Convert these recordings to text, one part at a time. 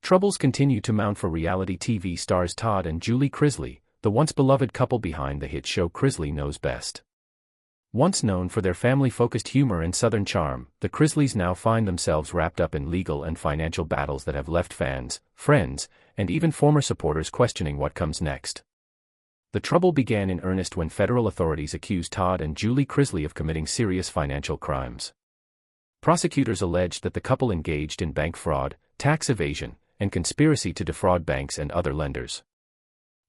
Troubles continue to mount for reality TV stars Todd and Julie Chrisley, the once beloved couple behind the hit show Chrisley Knows Best. Once known for their family-focused humor and southern charm, the Chrisleys now find themselves wrapped up in legal and financial battles that have left fans, friends, and even former supporters questioning what comes next. The trouble began in earnest when federal authorities accused Todd and Julie Chrisley of committing serious financial crimes. Prosecutors alleged that the couple engaged in bank fraud, tax evasion, and conspiracy to defraud banks and other lenders.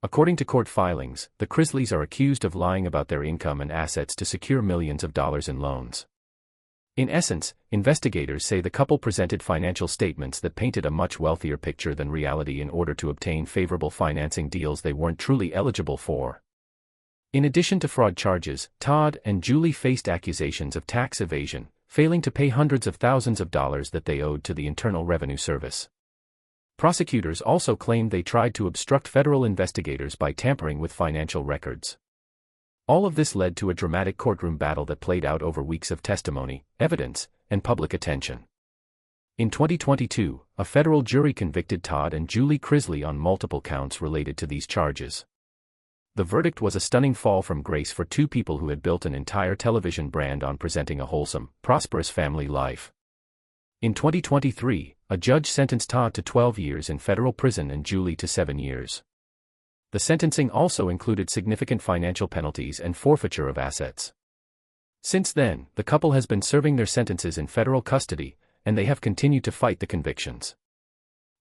According to court filings, the Chrisleys are accused of lying about their income and assets to secure millions of dollars in loans. In essence, investigators say the couple presented financial statements that painted a much wealthier picture than reality in order to obtain favorable financing deals they weren't truly eligible for. In addition to fraud charges, Todd and Julie faced accusations of tax evasion, failing to pay hundreds of thousands of dollars that they owed to the Internal Revenue Service. Prosecutors also claimed they tried to obstruct federal investigators by tampering with financial records. All of this led to a dramatic courtroom battle that played out over weeks of testimony, evidence, and public attention. In 2022, a federal jury convicted Todd and Julie Chrisley on multiple counts related to these charges. The verdict was a stunning fall from grace for two people who had built an entire television brand on presenting a wholesome, prosperous family life. In 2023, a judge sentenced Todd to 12 years in federal prison and Julie to 7 years. The sentencing also included significant financial penalties and forfeiture of assets. Since then, the couple has been serving their sentences in federal custody, and they have continued to fight the convictions.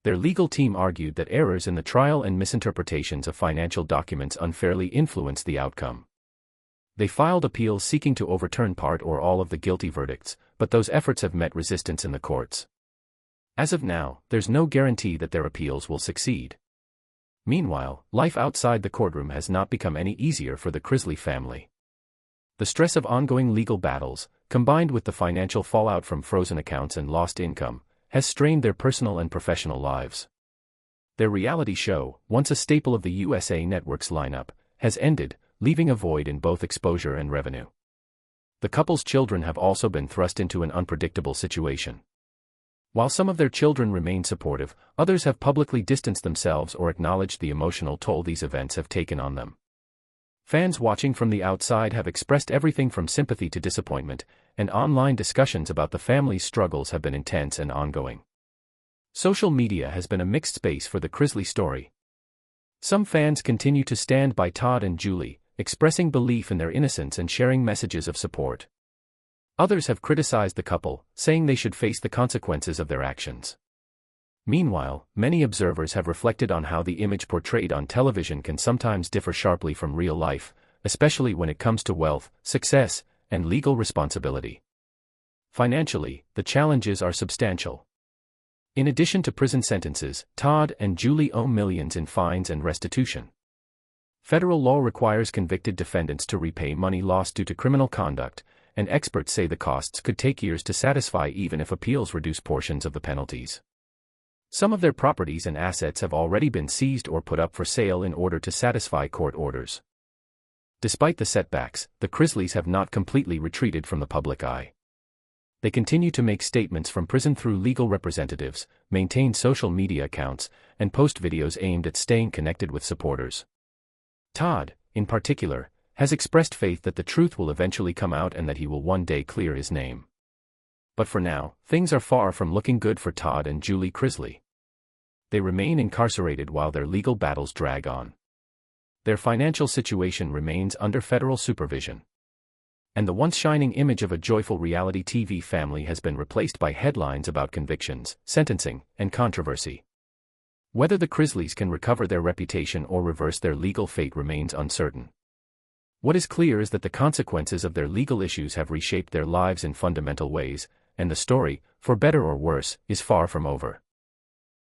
Their legal team argued that errors in the trial and misinterpretations of financial documents unfairly influenced the outcome. They filed appeals seeking to overturn part or all of the guilty verdicts, but those efforts have met resistance in the courts. As of now, there's no guarantee that their appeals will succeed. Meanwhile, life outside the courtroom has not become any easier for the Chrisley family. The stress of ongoing legal battles, combined with the financial fallout from frozen accounts and lost income, has strained their personal and professional lives. Their reality show, once a staple of the USA Network's lineup, has ended, leaving a void in both exposure and revenue. The couple's children have also been thrust into an unpredictable situation. While some of their children remain supportive, others have publicly distanced themselves or acknowledged the emotional toll these events have taken on them. Fans watching from the outside have expressed everything from sympathy to disappointment, and online discussions about the family's struggles have been intense and ongoing. Social media has been a mixed space for the Chrisley story. Some fans continue to stand by Todd and Julie, expressing belief in their innocence and sharing messages of support. Others have criticized the couple, saying they should face the consequences of their actions. Meanwhile, many observers have reflected on how the image portrayed on television can sometimes differ sharply from real life, especially when it comes to wealth, success, and legal responsibility. Financially, the challenges are substantial. In addition to prison sentences, Todd and Julie owe millions in fines and restitution. Federal law requires convicted defendants to repay money lost due to criminal conduct, and experts say the costs could take years to satisfy even if appeals reduce portions of the penalties. Some of their properties and assets have already been seized or put up for sale in order to satisfy court orders. Despite the setbacks, the Chrisleys have not completely retreated from the public eye. They continue to make statements from prison through legal representatives, maintain social media accounts, and post videos aimed at staying connected with supporters. Todd, in particular, has expressed faith that the truth will eventually come out and that he will one day clear his name. But for now, things are far from looking good for Todd and Julie Chrisley. They remain incarcerated while their legal battles drag on. Their financial situation remains under federal supervision. And the once shining image of a joyful reality TV family has been replaced by headlines about convictions, sentencing, and controversy. Whether the Chrisleys can recover their reputation or reverse their legal fate remains uncertain. What is clear is that the consequences of their legal issues have reshaped their lives in fundamental ways, and the story, for better or worse, is far from over.